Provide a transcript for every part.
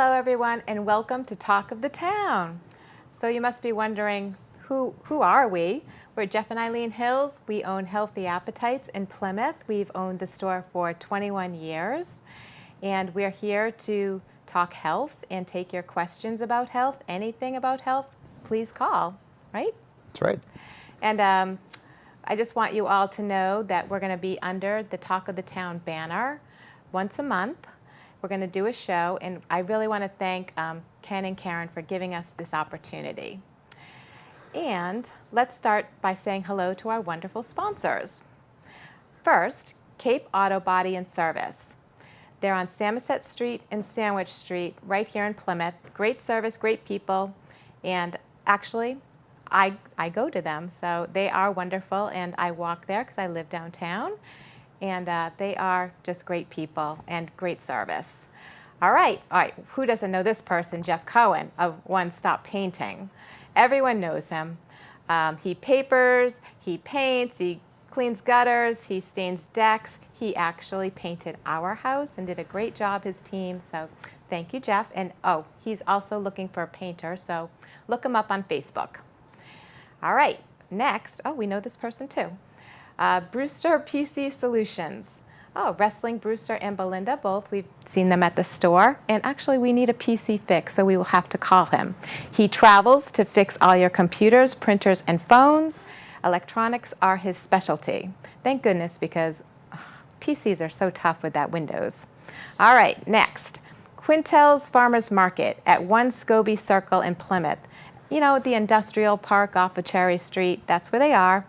Hello everyone and welcome to Talk of the Town. So you must be wondering, who are we? We're Jeff and Eileen Hills. We own Healthy Appetites in Plymouth. We've owned the store for 21 years and we're here to talk health and take your questions about health. Anything about health, please call, right? That's right. And I just want you all to know that we're going to be under the Talk of the Town banner once a month. We're going to do a show, and I really want to thank Ken and Karen for giving us this opportunity. And let's start by saying hello to our wonderful sponsors. First, Cape Auto Body and Service. They're on Samoset Street and Sandwich Street right here in Plymouth. Great service, great people, and actually, I go to them, so they are wonderful, and I walk there because I live downtown. And they are just great people and great service. All right, who doesn't know this person? Jeff Cohen of One Stop Painting. Everyone knows him. He papers, he paints, he cleans gutters, he stains decks. He actually painted our house and did a great job, his team, so thank you, Jeff. And he's also looking for a painter, so look him up on Facebook. All right, next, we know this person too. Brewster PC Solutions. Wrestling Brewster and Belinda, both. We've seen them at the store. And actually, we need a PC fix, so we will have to call him. He travels to fix all your computers, printers, and phones. Electronics are his specialty. Thank goodness, because PCs are so tough with that Windows. All right, next. Quintel's Farmers Market at 1 Scobie Circle in Plymouth. You know, the industrial park off of Cherry Street, that's where they are.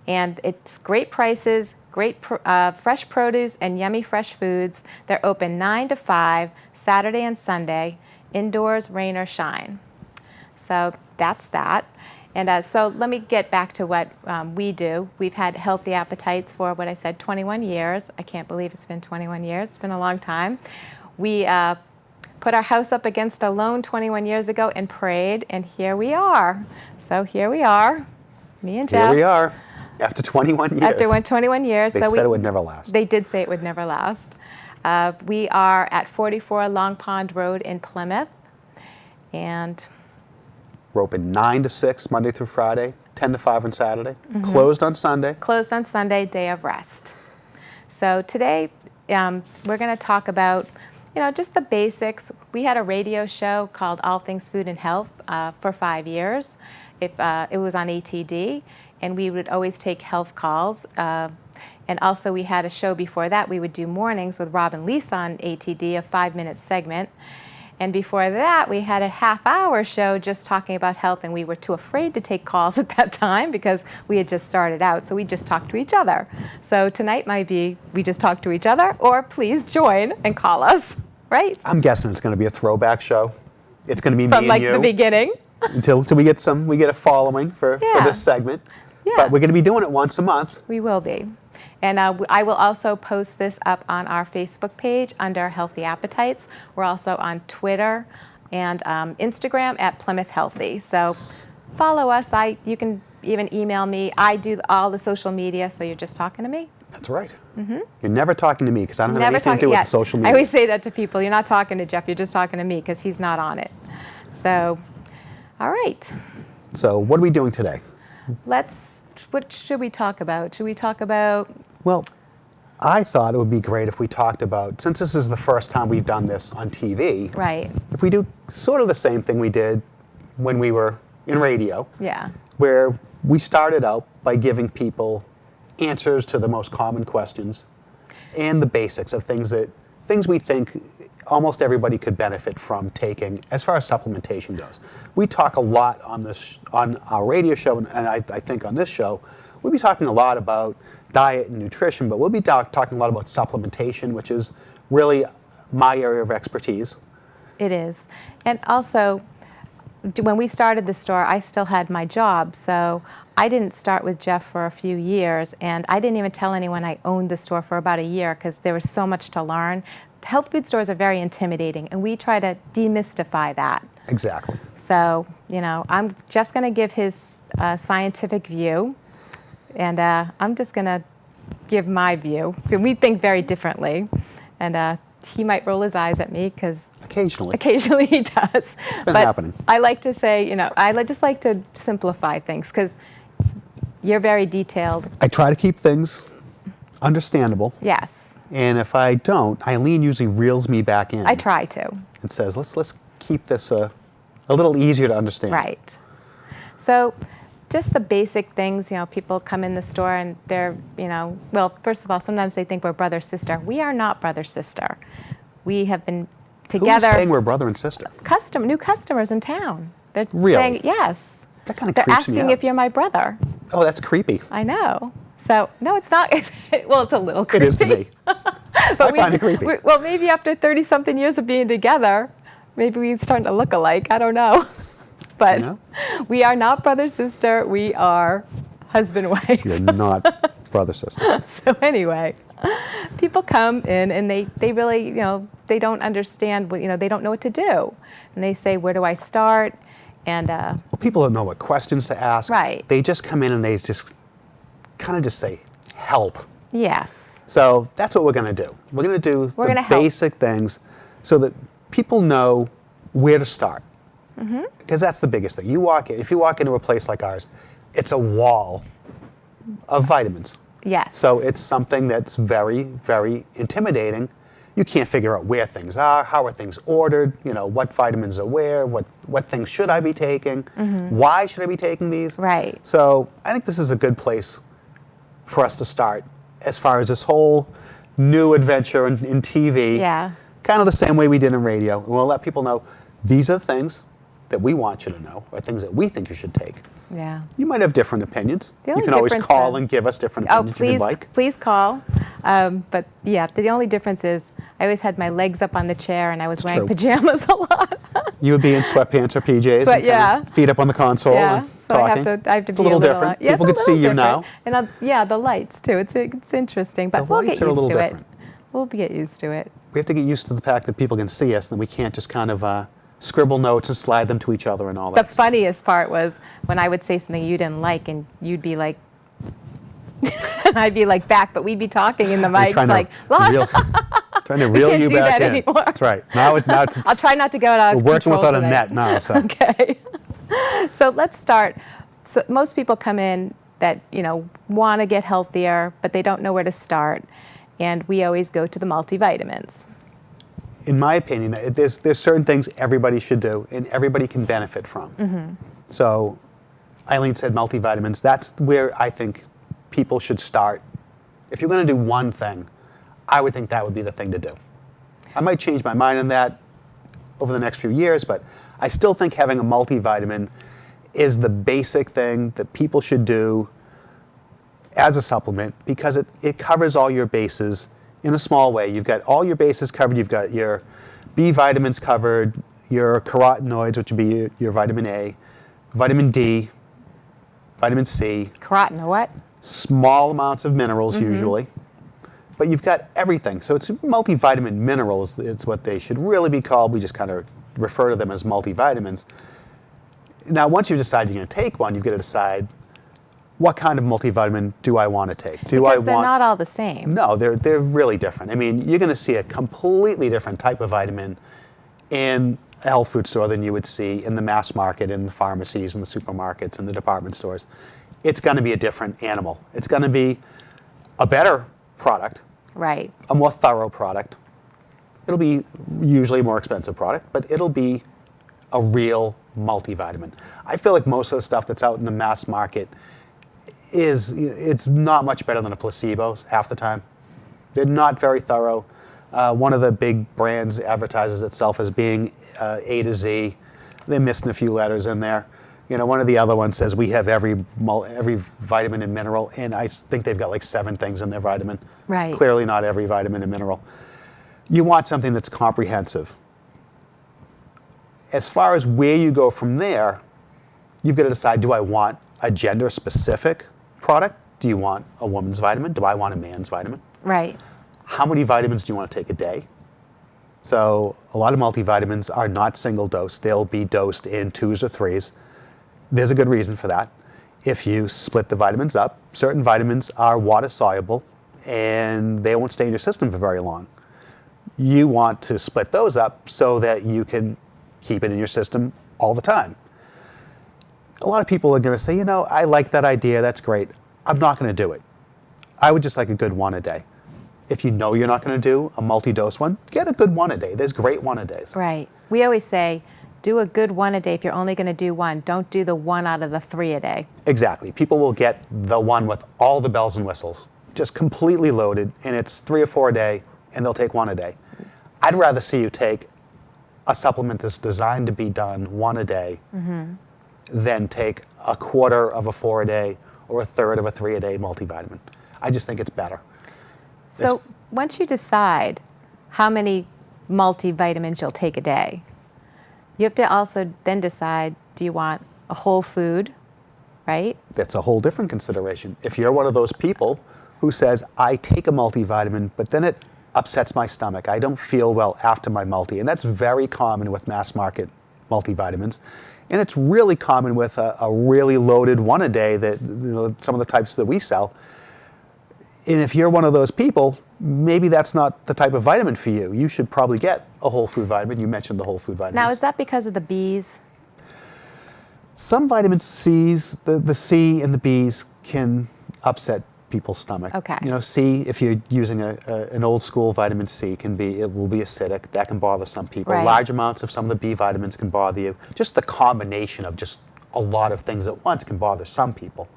And it's great prices, great fresh produce, and yummy fresh foods. They're open 9 to 5, Saturday and Sunday, indoors, rain or shine. So that's that. And so let me get back to what we do. We've had Healthy Appetites for, what I said, 21 years. I can't believe it's been 21 years. It's been a long time. We put our house up against a loan 21 years ago and prayed, and here we are. So here we are, me and Jeff. Here we are. After 21 years. After 21 years. They said it would never last. They did say it would never last. We are at 44 Long Pond Road in Plymouth. And we're open 9 to 6, Monday through Friday, 10 to 5 on Saturday, closed on Sunday. Closed on Sunday, day of rest. So today, we're going to talk about, just the basics. We had a radio show called All Things Food and Health for 5 years. It was on ATD. And we would always take health calls. And also we had a show before that. We would do mornings with Rob and Lisa on ATD, a 5-minute segment. And before that, we had a half-hour show just talking about health, and we were too afraid to take calls at that time because we had just started out, so we just talked to each other. So tonight might be we just talk to each other, or please join and call us, right? I'm guessing it's going to be a throwback show. It's going to be From me and you. From the beginning. Until we get a following for this segment. Yeah. But we're going to be doing it once a month. We will be. And I will also post this up on our Facebook page under Healthy Appetites. We're also on Twitter and Instagram at Plymouth Healthy. So follow us. You can even email me. I do all the social media, so you're just talking to me. That's right. You're never talking to me because I don't have anything to do with social media. I always say that to people. You're not talking to Jeff. You're just talking to me because he's not on it. So, all right. So what are we doing today? What should we talk about? Should we talk about? Well, I thought it would be great if we talked about, since this is the first time we've done this on TV, right? If we do sort of the same thing we did when we were in radio, where we started out by giving people answers to the most common questions and the basics of things we think almost everybody could benefit from taking as far as supplementation goes. We talk a lot on our radio show, and I think on this show, we'll be talking a lot about diet and nutrition, but we'll be talking a lot about supplementation, which is really my area of expertise. It is. And also, when we started the store, I still had my job, so I didn't start with Jeff for a few years, and I didn't even tell anyone I owned the store for about a year because there was so much to learn. Health food stores are very intimidating, and we try to demystify that. Exactly. So, Jeff's going to give his scientific view, and I'm just going to give my view. We think very differently, and he might roll his eyes at me because occasionally he does. It's been but happening. I like to say, just like to simplify things because you're very detailed. I try to keep things understandable. Yes. And if I don't, Eileen usually reels me back in. I try to. And says, let's keep this a little easier to understand. Right. So just the basic things, people come in the store and they're, well, first of all, sometimes they think we're brother-sister. We are not brother-sister. We have been together. Who's saying we're brother and sister? New customers in town. They're Really? saying, yes. That kind of They're creeps me asking out. if you're my brother. Oh, that's creepy. I know. So, no, it's not. Well, it's a little creepy. It is to me. But I find it creepy. Well, maybe after 30-something years of being together, maybe we're starting to look alike. I don't know. But we are not brother-sister. We are husband-wife. You're not brother-sister. So anyway, people come in and they really, they don't understand, they don't know what to do. And they say, where do I start? And Well, people don't know what questions to ask. Right. They just come in and they just kind of just say, help. yes. So that's what we're going to do. We're going to do the basic things so that people know where to start. Because that's the biggest thing. If you walk into a place like ours, it's a wall of vitamins. Yes. So it's something that's very, very intimidating. You can't figure out where things are, how are things ordered, what vitamins are where, what things should I be taking, why should I be taking these? Right. So I think this is a good place for us to start as far as this whole new adventure in TV. Yeah. Kind of the same way we did in radio. And we'll let people know these are the things that we want you to know, or things that we think you should take. Yeah. You might have different opinions. The You only can always difference call then- and give us different opinions if you'd like. Please call. But yeah, the only difference is I always had my legs up on the chair and I was wearing true. pajamas a lot. You would be in sweatpants or PJs, and yeah. feet up on the console Yeah, and so talking. I have to It's be a little different. Yeah, People it's can a see little you now. different. And the lights too. It's interesting, but The we'll lights get are a used little to different. it. We'll get used to it. We have to get used to the fact that people can see us, and we can't just kind of scribble notes and slide them to each other and all The that. funniest part was when I would say something you didn't like, and you'd be like, and I'd be like back, but we'd be talking in the mics like, trying to reel can't you do back that in. anymore. That's right. Now it's I'll try not to go out of we're working control without a today. net now. So. Okay. So let's start. So most people come in that, want to get healthier, but they don't know where to start. And we always go to the multivitamins. In my opinion, there's certain things everybody should do and everybody can benefit from. So Eileen said multivitamins. That's where I think people should start. If you're going to do one thing, I would think that would be the thing to do. I might change my mind on that over the next few years, but I still think having a multivitamin is the basic thing that people should do as a supplement because it covers all your bases in a small way. You've got all your bases covered. You've got your B vitamins covered, your carotenoids, which would be your vitamin A, vitamin D, vitamin C. Carotenoid what? Small amounts of minerals usually. But you've got everything. So it's multivitamin minerals. It's what they should really be called. We just kind of refer to them as multivitamins. Now, once you decide you're going to take one, you've got to decide what kind of multivitamin do I want to take? Because they're not all the same. No, they're really different. I mean, you're going to see a completely different type of vitamin in a health food store than you would see in the mass market, in the pharmacies, in the supermarkets, in the department stores. It's going to be a different animal. It's going to be a better product, Right. a more thorough product. It'll be usually a more expensive product, but it'll be a real multivitamin. I feel like most of the stuff that's out in the mass market it's not much better than a placebo half the time. They're not very thorough. One of the big brands advertises itself as being A to Z. They're missing a few letters in there. One of the other ones says we have every vitamin and mineral, and I think they've got like 7 things in their vitamin. Right. Clearly not every vitamin and mineral. You want something that's comprehensive. As far as where you go from there, you've got to decide, do I want a gender-specific product? Do you want a woman's vitamin? Do I want a man's vitamin? Right. How many vitamins do you want to take a day? So a lot of multivitamins are not single dose. They'll be dosed in 2s or 3s. There's a good reason for that. If you split the vitamins up, certain vitamins are water soluble and they won't stay in your system for very long. you want to split those up so that you can keep it in your system all the time. A lot of people are going to say, you know, I like that idea, that's great. I'm not going to do it. I would just like a good one a day. If you know you're not going to do a multi-dose one, get a good one a day. There's great one a days. Right. We always say, do a good one a day if you're only going to do one. Don't do the one out of the 3 a day. Exactly. People will get the one with all the bells and whistles, just completely loaded, and it's 3 or 4 a day, and they'll take one a day. I'd rather see you take a supplement that's designed to be done one a day than take a quarter of a 4 a day or a third of a 3 a day multivitamin. I just think it's better. So once you decide how many multivitamins you'll take a day, you have to also then decide, do you want a whole food, right? That's a whole different consideration. If you're one of those people who says, I take a multivitamin, but then it upsets my stomach, I don't feel well after my multi, and that's very common with mass market multivitamins. And it's really common with a really loaded one a day that, you know, some of the types that we sell. And if you're one of those people, maybe that's not the type of vitamin for you. You should probably get a whole food vitamin. You mentioned the whole food vitamins. Now, is that because of the Bs? Some vitamin C's, the C and the B's can upset people's stomach. Okay. You know, C, if you're using an old school vitamin C, it will be acidic. That can bother some people. Right. Large amounts of some of the B vitamins can bother you. Just the combination of just a lot of things at once can bother some people.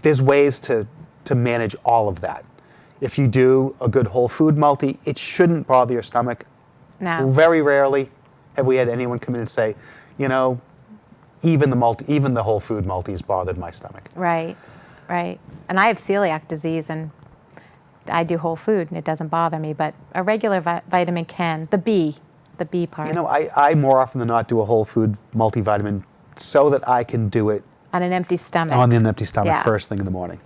There's ways to manage all of that. If you do a good whole food multi, it shouldn't bother your stomach. No. Very rarely have we had anyone come in and say, you know, even the whole food multis bothered my stomach. Right, right. And I have celiac disease, and I do whole food, and it doesn't bother me. But a regular vitamin can. The B part. You know, I more often than not do a whole food multivitamin so that I can do it on an empty stomach. on an empty stomach Yeah. first thing in the morning.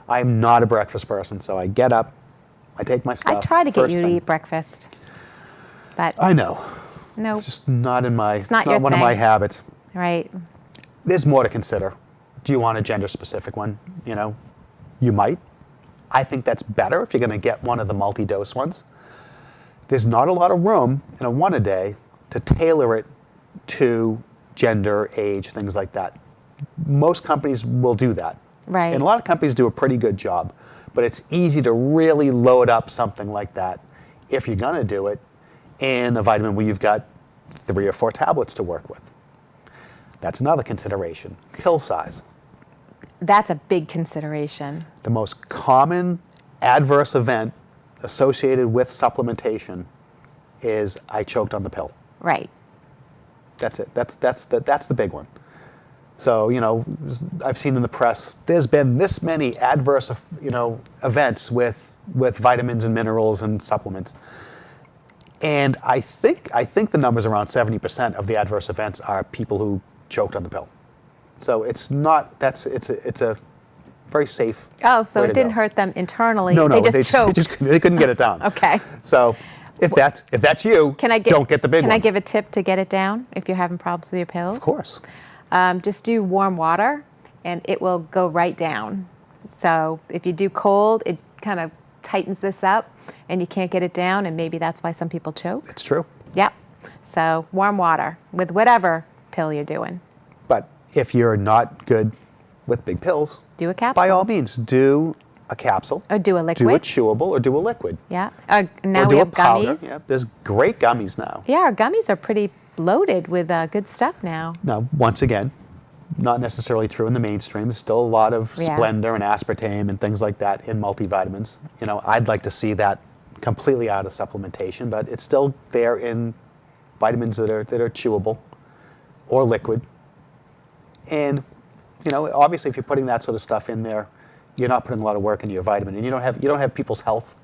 I'm not a breakfast person, so I get up, I take my stuff. I try to get first you to thing. eat breakfast, but I know. no, It's just not in my. It's not not your one of thing. my habits. right. There's more to consider. Do you want a gender-specific one? You know, you might. I think that's better if you're going to get one of the multi-dose ones. There's not a lot of room in a one a day to tailor it to gender, age, things like that. Most companies will do that. Right. And a lot of companies do a pretty good job. But it's easy to really load up something like that if you're going to do it in a vitamin where you've got 3 or 4 tablets to work with. That's another consideration. Pill size. That's a big consideration. The most common adverse event associated with supplementation is I choked on the pill. Right. That's it. That's the big one. So, you know, I've seen in the press, there's been this many adverse, you know, events with vitamins and minerals and supplements. And I think the number's around 70% of the adverse events are people who choked on the pill. So it's not, it's a very safe Oh, so way it to didn't go. hurt them internally. No, they just choked. they couldn't get it down. Okay. So if that's you, don't get the big Can ones. I give a tip to get it down if you're having problems with your pills? Of course. Just do warm water, and it will go right down. So if you do cold, it kind of tightens this up, and you can't get it down, and maybe that's why some people choke. It's true. Yep. So warm water with whatever pill you're doing. But if you're not good with big pills, Do a capsule. by all means, do a capsule. Or do a liquid. Do a chewable or do a liquid. Yeah. Now or we do have a powder. gummies. Yeah, there's great gummies now. Yeah, our gummies are pretty loaded with good stuff now. Now, once again, not necessarily true in the mainstream. There's still a lot of Yeah. Splendor and aspartame and things like that in multivitamins. You know, I'd like to see that completely out of supplementation, but it's still there in vitamins that are chewable or liquid. And, you know, obviously if you're putting that sort of stuff in there, you're not putting a lot of work into your vitamin, and you don't have people's health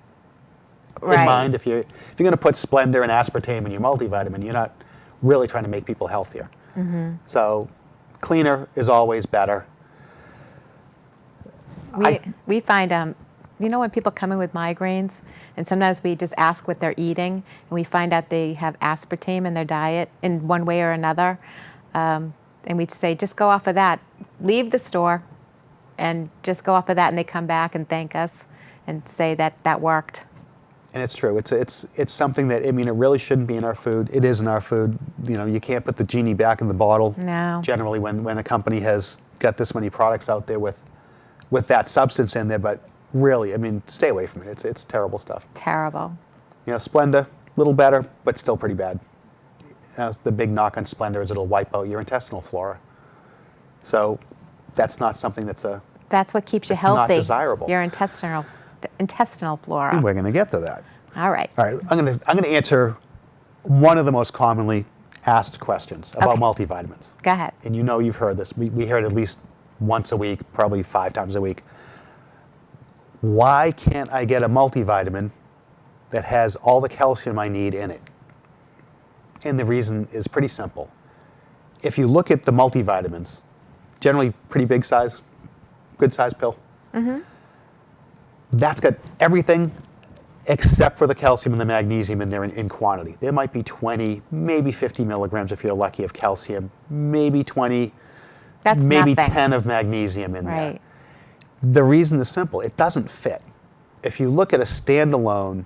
Right. in mind. If you're going to put Splendor and aspartame in your multivitamin, you're not really trying to make people healthier. Mm-hmm. So cleaner is always better. We find, you know, when people come in with migraines, and sometimes we just ask what they're eating, and we find out they have aspartame in their diet in one way or another, and we'd say, just go off of that. Leave the store and just go off of that, and they come back and thank us and say that that worked. And it's true. It's something that, I mean, it really shouldn't be in our food. It is in our food. You know, you can't put the genie back in the bottle. No. Generally, when a company has got this many products out there with that substance in there, but really, I mean, stay away from it. It's terrible stuff. Terrible. You know, Splenda, a little better, but still pretty bad. The big knock on Splenda is it'll wipe out your intestinal flora. So that's not something that's what keeps you healthy. Not desirable. Your intestinal flora. And we're going to get to that. All right. All right. I'm going to answer one of the most commonly asked questions about multivitamins. Go ahead. And you know you've heard this. We hear it at least once a week, probably 5 times a week. Why can't I get a multivitamin that has all the calcium I need in it? And the reason is pretty simple. If you look at the multivitamins, generally pretty big size, good size pill. Mm-hmm. That's got everything except for the calcium and the magnesium in there in quantity. There might be 20, maybe 50 milligrams if you're lucky of calcium, maybe 20, that's maybe nothing. 10 of magnesium in there. Right. The reason is simple. It doesn't fit. If you look at a standalone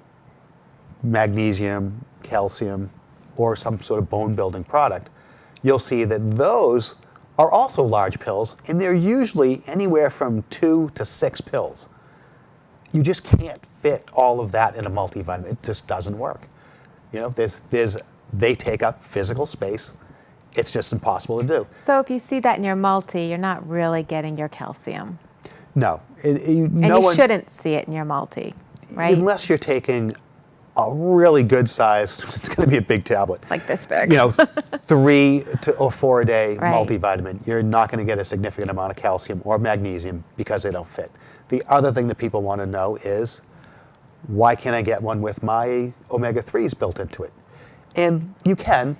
magnesium, calcium, or some sort of bone building product, you'll see that those are also large pills, and they're usually anywhere from 2 to 6 pills. You just can't fit all of that in a multivitamin. It just doesn't work. You know, they take up physical space. It's just impossible to do. So if you see that in your multi, you're not really getting your calcium. No. You shouldn't see it in your multi, right? Unless you're taking a really good size, it's going to be a big tablet. Like this big. You know, 3 or 4 a day Right. multivitamin. You're not going to get a significant amount of calcium or magnesium because they don't fit. The other thing that people want to know is, why can't I get one with my omega-3s built into it? And you can.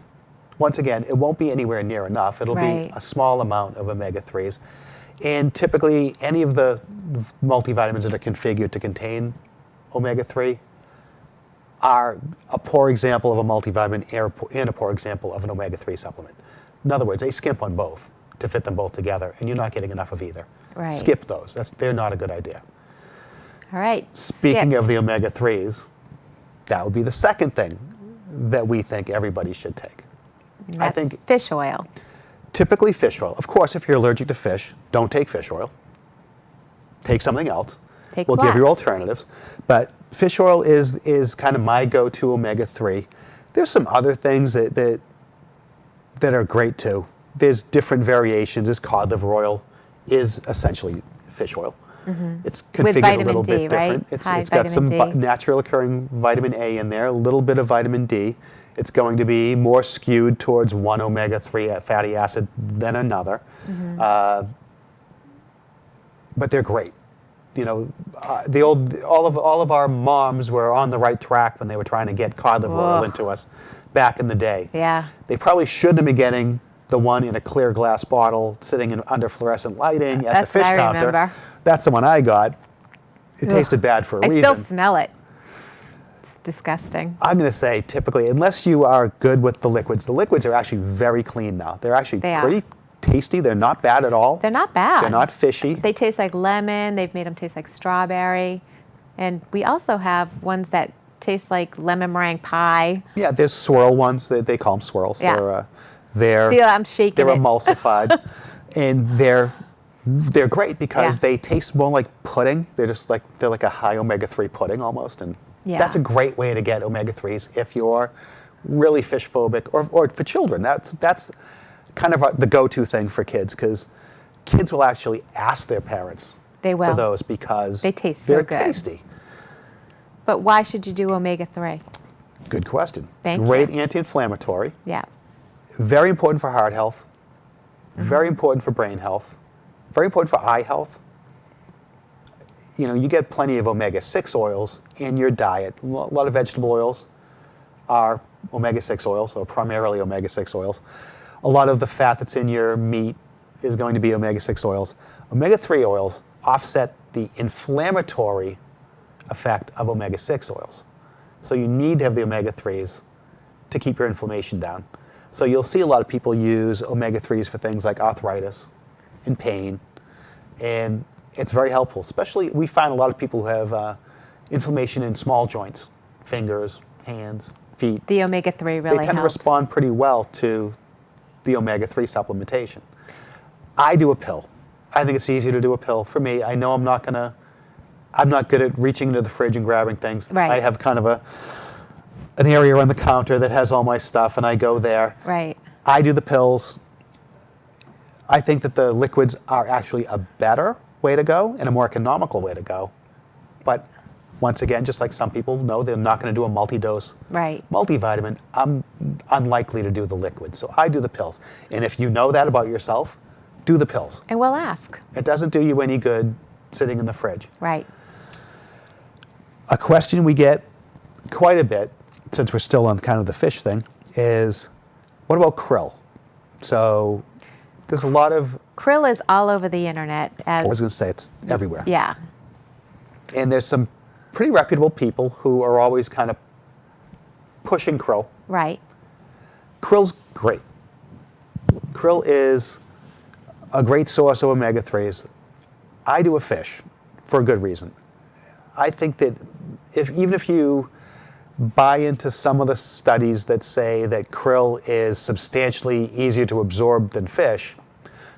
Once again, it won't be anywhere near enough. It'll Right. be a small amount of omega-3s. And typically, any of the multivitamins that are configured to contain omega-3 are a poor example of a multivitamin and a poor example of an omega-3 supplement. In other words, they skimp on both to fit them both together, and you're not getting enough of either. Right. Skip those. They're not a good idea. All right. Speaking skipped. of the omega-3s, that would be the second thing that we think everybody should take. That's I think fish oil. typically fish oil. Of course, if you're allergic to fish, don't take fish oil. Take something else. We'll give you flax. alternatives. But fish oil is kind of my go-to omega-3. There's some other things that are great too. There's different variations. This cod liver oil is essentially fish oil. Mm-hmm. It's configured vitamin a little D, bit different. right? It's got some vitamin D. natural occurring vitamin A in there, a little bit of vitamin D. It's going to be more skewed towards one omega-3 fatty acid than another. Mm-hmm. But they're great. You know, all of our moms were on the right track when they were trying to get cod liver oil into us back in the day. Yeah. They probably shouldn't have been getting the one in a clear glass bottle sitting under fluorescent lighting at That's the fish what I counter. remember. That's the one I got. It tasted bad for a I reason. still smell it. It's disgusting. I'm going to say typically, unless you are good with the liquids are actually very clean now. They're actually pretty tasty. They're not bad at all. They're not bad. They're not fishy. They taste like lemon. They've made them taste like strawberry. And we also have ones that taste like lemon meringue pie. Yeah, there's swirl ones. They call them swirls. Yeah. They're See, I'm shaking They're it. emulsified, and they're great because they taste more like pudding. They're like a high omega-3 pudding almost, and that's a great way to get omega-3s if you're really fish phobic or for children. That's kind of the go-to thing for kids, because kids will actually ask their parents for those because they taste they're so good. tasty. But why should you do omega-3? Good question. Thank Great you. anti-inflammatory. Yeah. Very important for heart health. Mm-hmm. Very important for brain health. Very important for eye health. You know, you get plenty of omega-6 oils in your diet. A lot of vegetable oils are omega-6 oils, or primarily omega-6 oils. A lot of the fat that's in your meat is going to be omega-6 oils. Omega-3 oils offset the inflammatory effect of omega-6 oils. So you need to have the omega-3s to keep your inflammation down. So you'll see a lot of people use omega-3s for things like arthritis and pain, and it's very helpful. Especially, we find a lot of people who have inflammation in small joints, fingers, hands, feet. The omega-3 really helps. They tend to respond pretty well to the omega-3 supplementation. I do a pill. I think it's easier to do a pill. For me, I know I'm not good at reaching into the fridge and grabbing things. Right. I have kind of an area on the counter that has all my stuff, and I go there. Right. I do the pills. I think that the liquids are actually a better way to go and a more economical way to go. But once again, just like some people know, they're not going to do a multi-dose multivitamin. I'm unlikely to do the liquids, so I do the pills. And if you know that about yourself, do the pills. And we'll ask. It doesn't do you any good sitting in the fridge. Right. A question we get quite a bit, since we're still on kind of the fish thing, is what about krill? So there's a lot of... Krill is all over the internet. I was going to say it's everywhere. Yeah. And there's some pretty reputable people who are always kind of pushing krill. Right. Krill's great. Krill is a great source of omega-3s. I do a fish for a good reason. I think that even if you buy into some of the studies that say that krill is substantially easier to absorb than fish,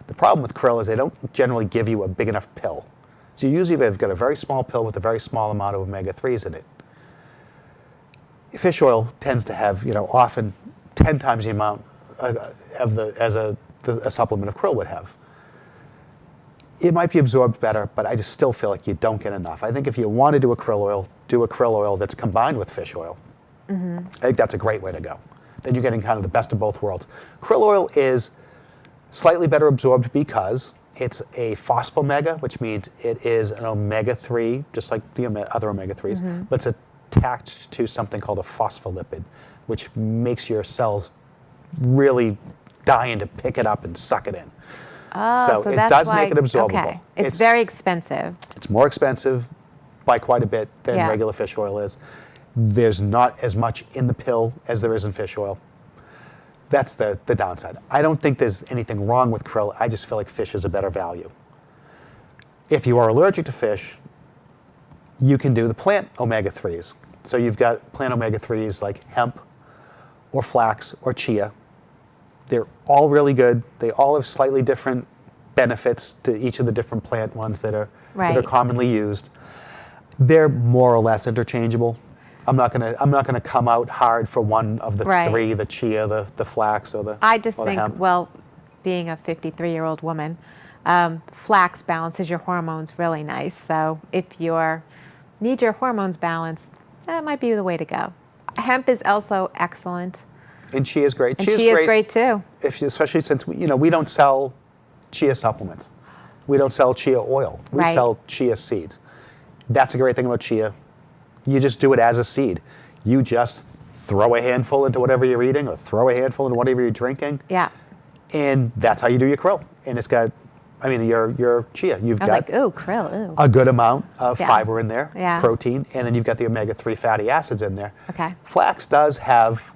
the problem with krill is they don't generally give you a big enough pill. So you usually have got a very small pill with a very small amount of omega-3s in it. Fish oil tends to have, often 10 times the amount as a supplement of krill would have. It might be absorbed better, but I just still feel like you don't get enough. I think if you want to do a krill oil that's combined with fish oil. Mm-hmm. I think that's a great way to go. Then you're getting kind of the best of both worlds. Krill oil is slightly better absorbed because it's a phosphomega, which means it is an omega-3, just like the other omega-3s, mm-hmm. but it's attached to something called a phospholipid, which makes your cells really dying to pick it up and suck it in. Oh, so it does make it absorbable. Okay. It's very expensive. It's more expensive by quite a bit than regular fish oil is. There's not as much in the pill as there is in fish oil. That's the downside. I don't think there's anything wrong with krill. I just feel like fish is a better value. If you are allergic to fish, you can do the plant omega-3s. So you've got plant omega-3s like hemp or flax or chia. They're all really good. They all have slightly different benefits to each of the different plant ones that are commonly used. They're more or less interchangeable. I'm not gonna come out hard for one of the three: the chia, the flax, or the hemp. I just think, well, being a 53-year-old woman, flax balances your hormones really nice. So if you need your hormones balanced, that might be the way to go. Hemp is also excellent. And chia is great. And chia is great too. Especially since we don't sell chia supplements. We don't sell chia oil. We sell chia seeds. That's a great thing about chia. You just do it as a seed. You just throw a handful into whatever you're eating or throw a handful into whatever you're drinking. Yeah. And that's how you do your krill. And it's got, your chia. You've got krill, a good amount of fiber in there, Yeah. protein, and then you've got the omega-3 fatty acids in there. Okay. Flax does have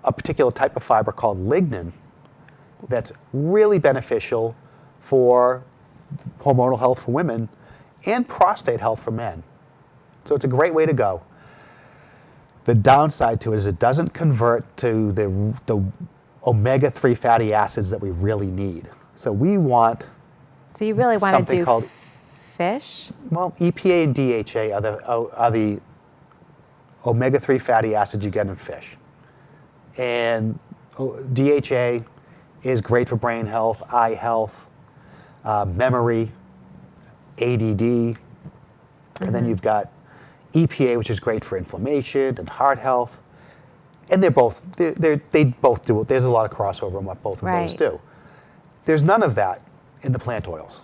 a particular type of fiber called lignin that's really beneficial for hormonal health for women and prostate health for men. So it's a great way to go. The downside to it is it doesn't convert to the omega-3 fatty acids that we really need. So we want So you really want to something do called fish? Well, EPA and DHA are the omega-3 fatty acids you get in fish. And DHA is great for brain health, eye health, memory, ADD, and then you've got EPA, which is great for inflammation and heart health. And they both do it. There's a lot of crossover in what both of those do. There's none of that in the plant oils.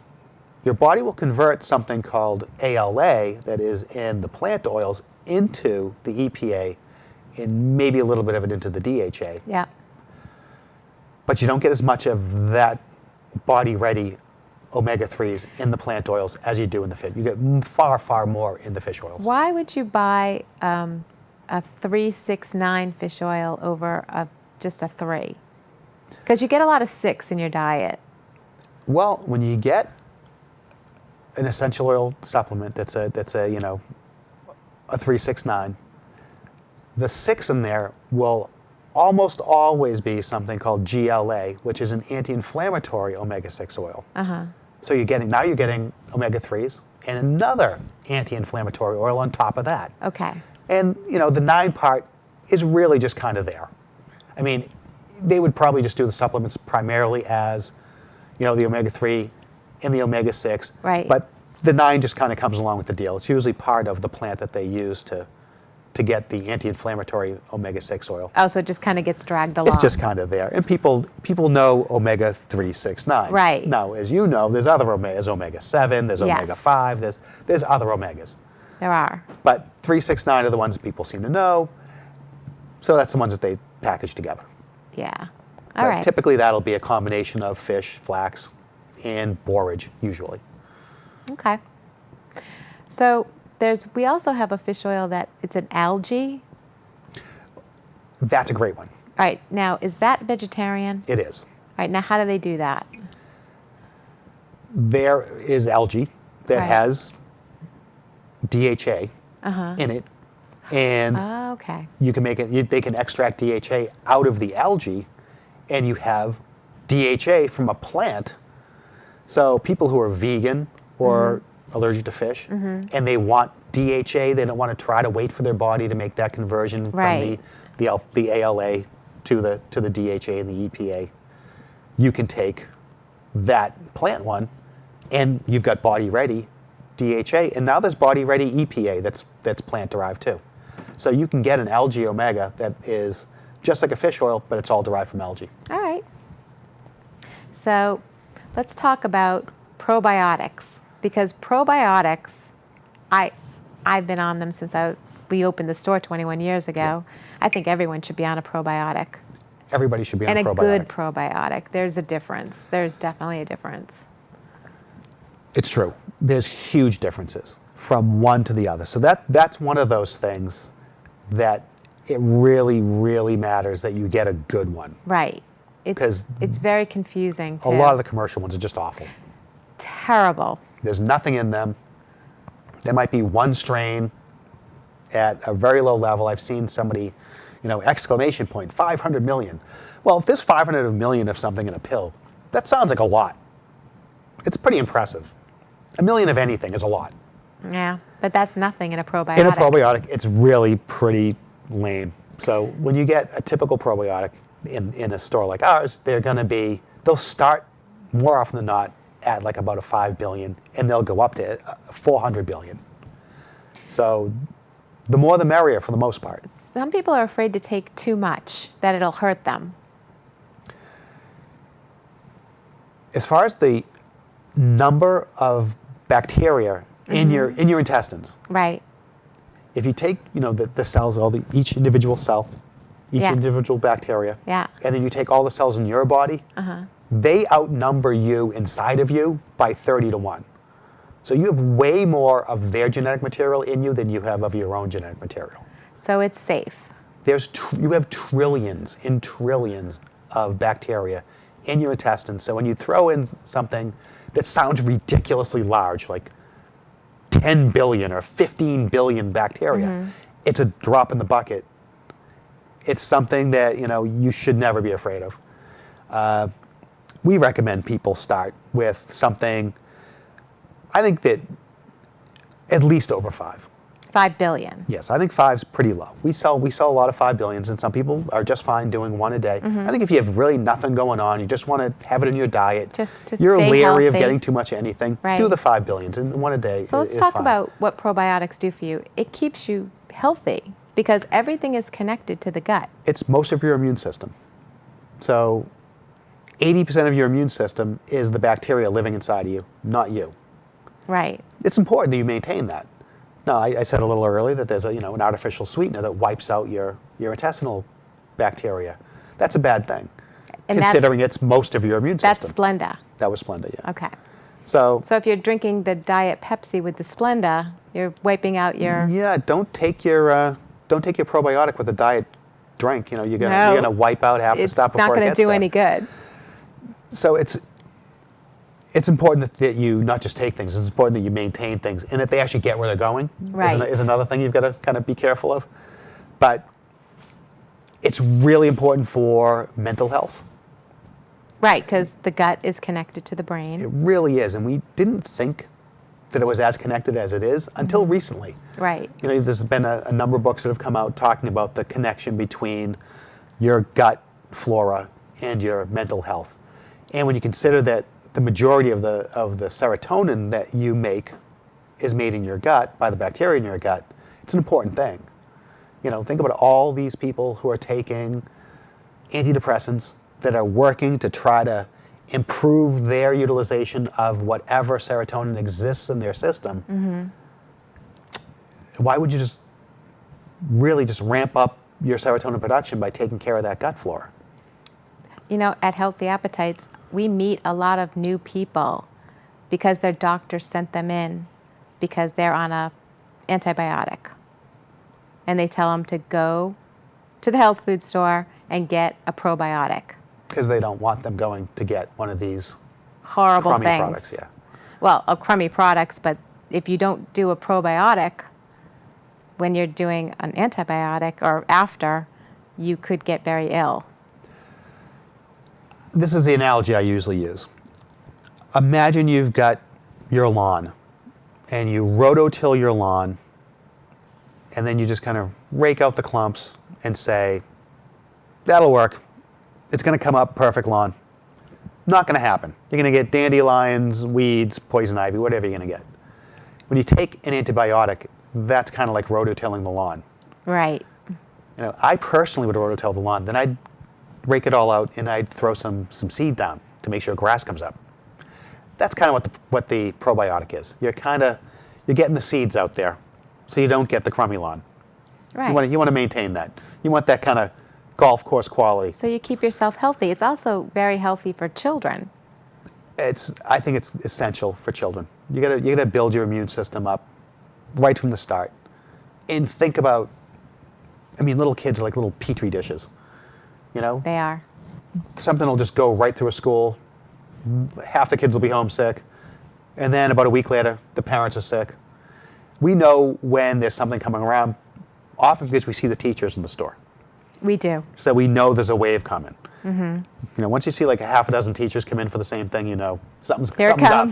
Your body will convert something called ALA that is in the plant oils into the EPA and maybe a little bit of it into the DHA. Yeah. But you don't get as much of that body-ready omega-3s in the plant oils as you do in the fish. You get far, far more in the fish oils. Why would you buy a 3-6-9 fish oil over just a 3? Because you get a lot of 6 in your diet. Well, when you get an essential oil supplement that's a 3-6-9, the 6 in there will almost always be something called GLA, which is an anti-inflammatory omega-6 oil. So you're getting omega-3s and another anti-inflammatory oil on top of that. Okay. And the 9 part is really just kind of there. I mean, they would probably just do the supplements primarily as, the omega-3 and the omega-6. Right. But the 9 just kind of comes along with the deal. It's usually part of the plant that they use to get the anti-inflammatory omega-6 oil. Oh, so it just kind of gets dragged along. It's just kind of there. And people know omega-3, 6, 9. Right. Now, as you know, there's other there's omega-7, there's Yes. omega-5, there's other omegas. There are. But 3, 6, 9 are the ones that people seem to know. So that's the ones that they package together. Yeah. But All right. typically that'll be a combination of fish, flax, and borage, usually. Okay. So we also have a fish oil that it's an algae. That's a great one. All right. Now, is that vegetarian? It is. All right. Now, how do they do that? There is algae that Right. has DHA in it, and Oh, okay. you can make it. They can extract DHA out of the algae, and you have DHA from a plant. So people who are vegan or allergic to fish, and they want DHA, they don't want to try to wait for their body to make that conversion Right. from the ALA to the DHA and the EPA. You can take that plant one, and you've got body ready DHA, and now there's body ready EPA that's plant derived too. So you can get an algae omega that is just like a fish oil, but it's all derived from algae. All right. So let's talk about probiotics, because probiotics, I've been on them since we opened the store 21 years ago. I think everyone should be on a probiotic. Everybody should be on And a a probiotic. good probiotic. There's a difference. There's definitely a difference. It's true. There's huge differences from one to the other. So that's one of those things that it really, really matters that you get a good one. Right. Because It's very confusing too. a lot of the commercial ones are just awful. Terrible. There's nothing in them. There might be one strain at a very low level. I've seen somebody, exclamation point, 500 million. Well, if there's 500 million of something in a pill, that sounds like a lot. It's pretty impressive. A million of anything is a lot. Yeah, but that's nothing in a probiotic. In a probiotic, it's really pretty lame. So when you get a typical probiotic in a store like ours, they'll start more often than not at like about a 5 billion, and they'll go up to 400 billion. So the more the merrier for the most part. Some people are afraid to take too much, that it'll hurt them. As far as the number of bacteria in your intestines, Right. if you take the cells, each individual cell, each Yeah. individual bacteria, Yeah. and then you take all the cells in your body, they outnumber you inside of you by 30 to 1. So you have way more of their genetic material in you than you have of your own genetic material. So it's safe. You have trillions and trillions of bacteria in your intestines. So when you throw in something that sounds ridiculously large, like 10 billion or 15 billion bacteria, it's a drop in the bucket. It's something that you should never be afraid of. We recommend people start with something, I think that at least over 5. 5 billion. Yes, I think 5's pretty low. We sell a lot of 5 billions, and some people are just fine doing 1 a day. I think if you have really nothing going on, you just want to have it in your diet, Just to you're stay leery of healthy. getting too much of anything, Right. do the 5 billions, and 1 a day So let's is talk fine. about what probiotics do for you. It keeps you healthy because everything is connected to the gut. It's most of your immune system. So 80% of your immune system is the bacteria living inside of you, not you. Right. It's important that you maintain that. Now, I said a little earlier that there's an artificial sweetener that wipes out your intestinal bacteria. That's a bad thing, And considering it's most of your immune That's system. Splenda. That was Splenda, yeah. Okay. So So if you're drinking the Diet Pepsi with the Splenda, you're wiping out your... yeah, don't take your probiotic with a diet drink. You're No. gonna wipe out half the stuff It's not before it going gets to do there. any good. So it's important that you not just take things, it's important that you maintain things and that they actually get where they're going. Right. Is another thing you've got to kind of be careful of. But It's really important for mental health. Right, because the gut is connected to the It brain. really is, and we didn't think that it was as connected as it is until recently. Right. You know, there's been a number of books that have come out talking about the connection between your gut flora and your mental health. And when you consider that the majority of the serotonin that you make is made in your gut by the bacteria in your gut, it's an important thing. You know, think about all these people who are taking antidepressants that are working to try to improve their utilization of whatever serotonin exists in their system. Why would you just really just ramp up your serotonin production by taking care of that gut flora? You know, at Healthy Appetites, we meet a lot of new people because their doctor sent them in because they're on a antibiotic. And they tell them to go to the health food store and get a probiotic. Because they don't want them going to get one of these Horrible crummy things. products. Yeah. Well, crummy products, but if you don't do a probiotic when you're doing an antibiotic or after, you could get very ill. This is the analogy I usually use. Imagine you've got your lawn and you rototill your lawn, and then you just kind of rake out the clumps and say, that'll work. It's going to come up perfect lawn. Not going to happen. You're going to get dandelions, weeds, poison ivy, whatever you're going to get. When you take an antibiotic, that's kind of like rototilling the lawn. Right. You know, I personally would rototill the lawn. Then I'd rake it all out and I'd throw some seed down to make sure grass comes up. That's kind of what the probiotic is. You're getting the seeds out there so you don't get the crummy lawn. Right. You want to maintain that. You want that kind of golf course quality. So you keep yourself healthy. It's also very healthy for children. I think it's essential for children. You gotta build your immune system up right from the start. And think about, I mean, little kids are like little petri dishes. You know? They are. Something will just go right through a school. Half the kids will be homesick. And then about a week later, the parents are sick. We know when there's something coming around, often because we see the teachers in the store. We do. So we know there's a wave coming. You know, once you see like a half a dozen teachers come in for the same thing, you know something's up.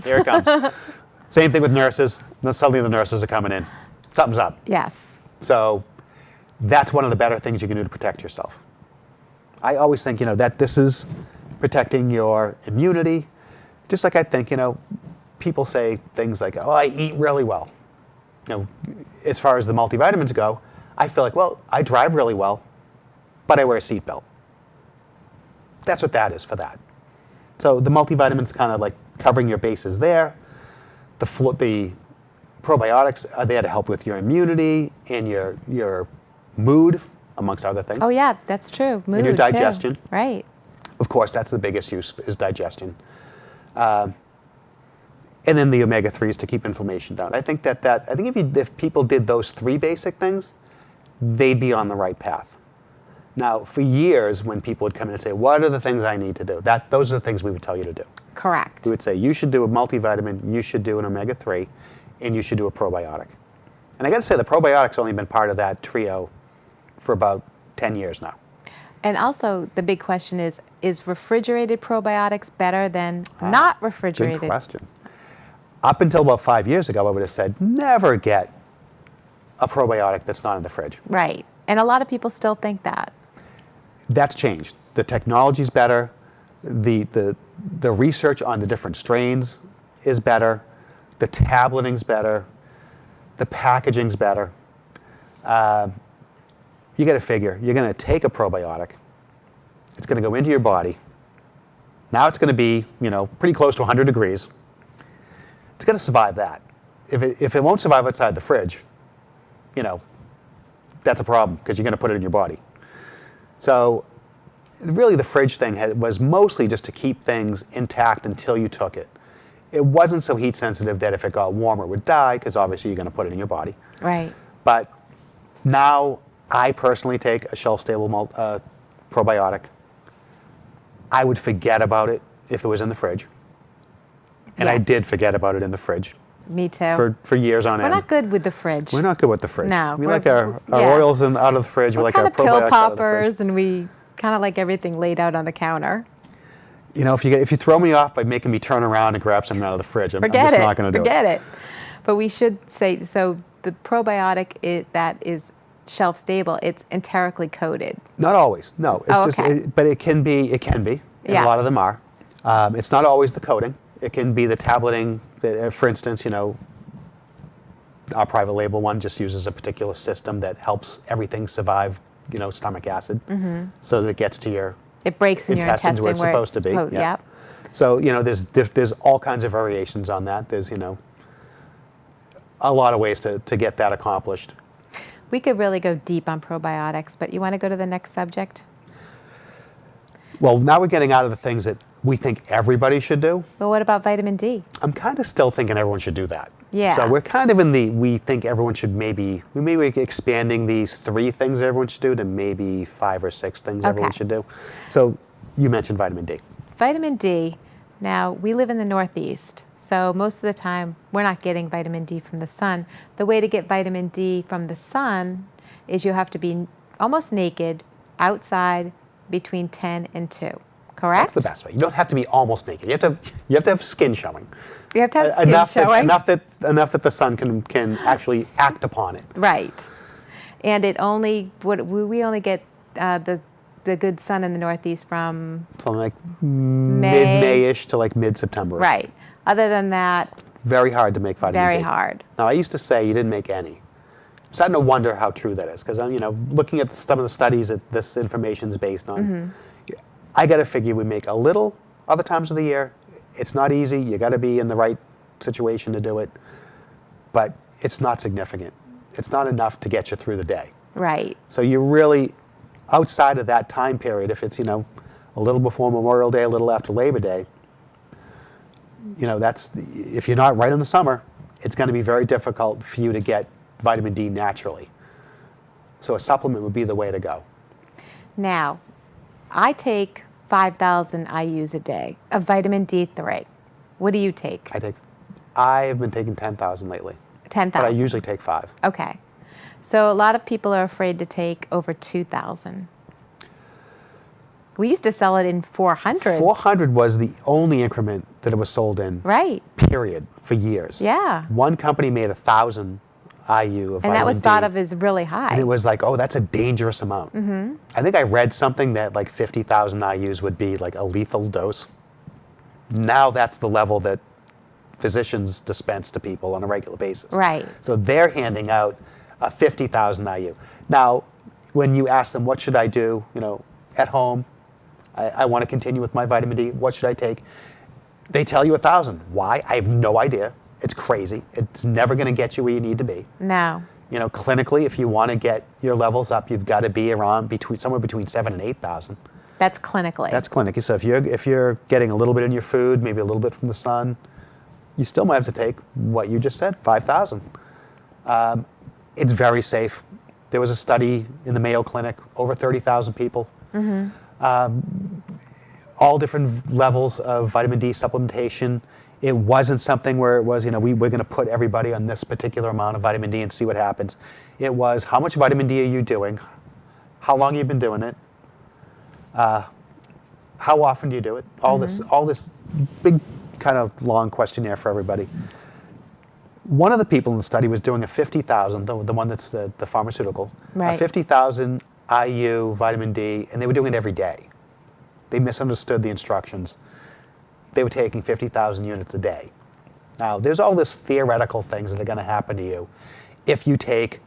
Here it comes. Same thing with nurses. Suddenly the nurses are coming in. Something's up. Yes. So that's one of the better things you can do to protect yourself. I always think, you know, that this is protecting your immunity. Just like I think, you know, people say things like, oh, I eat really well. You know, as far as the multivitamins go, I feel like, well, I drive really well, but I wear a seatbelt. That's what that is for that. So the multivitamins kind of like covering your bases there. The probiotics are there to help with your immunity and your mood, amongst other things. Oh yeah, that's true. Mood and your digestion. Too. Right. Of course, that's the biggest use is digestion. And then the omega-3s to keep inflammation down. I think if people did those three basic things, they'd be on the right path. Now, for years, when people would come in and say, what are the things I need to do? Those are the things we would tell you to do. Correct. We would say, you should do a multivitamin, you should do an omega-3, and you should do a probiotic. And I got to say, the probiotic's only been part of that trio for about 10 years now. And also, the big question is refrigerated probiotics better than not refrigerated? Good question. Up until about 5 years ago, I would have said, never get a probiotic that's not in the fridge. Right. And a lot of people still think that. That's changed. The technology's better. The research on the different strains is better. The tableting's better. The packaging's better. You got to figure, you're going to take a probiotic. It's going to go into your body. Now it's going to be, you know, pretty close to 100 degrees. It's going to survive that. If it won't survive outside the fridge, you know, that's a problem because you're going to put it in your body. So really the fridge thing was mostly just to keep things intact until you took it. It wasn't so heat sensitive that if it got warmer it would die because obviously you're going to put it in your body. Right. But now I personally take a shelf-stable probiotic. I would forget about it if it was in the fridge. And I did forget about it in the fridge. Me too. For years on end. We're not good with the fridge. We're not good with the fridge. No. We like our oils out of the fridge. We like our probiotics pill out of the poppers, fridge. and we kind of like everything laid out on the counter. You know, if you throw me off by making me turn around and grab something out of the fridge, I'm Forget just it. not going to do Forget it. it. But we should say, so the probiotic that is shelf stable, it's enterically coated. Not always. No. It's okay. But it can be. It can be. And Yeah. a lot of them are. It's not always the coating. It can be the tableting. For instance, you know, our private label one just uses a particular system that helps everything survive, you know, stomach acid, so that it gets to your It breaks in your intestines intestine where it's supposed to be. Yep. So, you know, there's all kinds of variations on that. There's, you know, a lot of ways to get that accomplished. We could really go deep on probiotics, but you want to go to the next subject? Well, now we're getting out of the things that we think everybody should do. Well, what about vitamin D? I'm kind of still thinking everyone should do that. Yeah. So we're kind of in the, we think everyone should we may be expanding these 3 things everyone should do to maybe 5 or 6 things everyone Okay. should do. So you mentioned vitamin D. Vitamin D. Now, we live in the Northeast, so most of the time we're not getting vitamin D from the sun. The way to get vitamin D from the sun is you have to be almost naked outside between 10 and 2. Correct? That's the best way. You don't have to be almost naked. You have to have skin showing. You have to have skin enough showing. enough that the sun can actually act upon it. Right. And we only get the good sun in the Northeast from Something like May. mid-May-ish to like mid-September. right. Other than that, Very hard to make vitamin D. very hard. Now, I used to say you didn't make any. I'm starting to wonder how true that is, because I'm, you know, looking at some of the studies that this information is based on. I got to figure we make a little other times of the year. It's not easy. You got to be in the right situation to do it, but it's not significant. It's not enough to get you through the day. Right. So you really, outside of that time period, if it's, you know, a little before Memorial Day, a little after Labor Day, you know, if you're not right in the summer, it's going to be very difficult for you to get vitamin D naturally. So a supplement would be the way to go. Now, I take 5,000 IUs a day of vitamin D3. What do you take? I've been taking 10,000 lately. 10,000. But I usually take 5. Okay. So a lot of people are afraid to take over 2,000. We used to sell it in 400. 400 was the only increment that it was sold in. Right. Period. For years. Yeah. One company made 1,000 IU of vitamin D. And that was thought of as really high. And it was like, oh, that's a dangerous amount. I think I read something that like 50,000 IUs would be like a lethal dose. Now that's the level that physicians dispense to people on a regular basis. Right. So they're handing out a 50,000 IU. Now, when you ask them, what should I do, you know, at home, I want to continue with my vitamin D, what should I take? They tell you 1,000. Why? I have no idea. It's crazy. It's never going to get you where you need to be. No. You know, clinically, if you want to get your levels up, you've got to be around somewhere between 7,000 and 8,000. That's clinically. That's clinical. So if you're getting a little bit in your food, maybe a little bit from the sun, you still might have to take what you just said, 5,000. It's very safe. There was a study in the Mayo Clinic, over 30,000 people. All different levels of vitamin D supplementation. It wasn't something where it was, you know, we're going to put everybody on this particular amount of vitamin D and see what happens. It was, how much vitamin D are you doing? How long have you been doing it? How often do you do it? All this big kind of long questionnaire for everybody. One of the people in the study was doing a 50,000, the one that's the pharmaceutical, Right. a 50,000 IU vitamin D, and they were doing it every day. They misunderstood the instructions. They were taking 50,000 units a day. Now, there's all this theoretical things that are going to happen to you if you take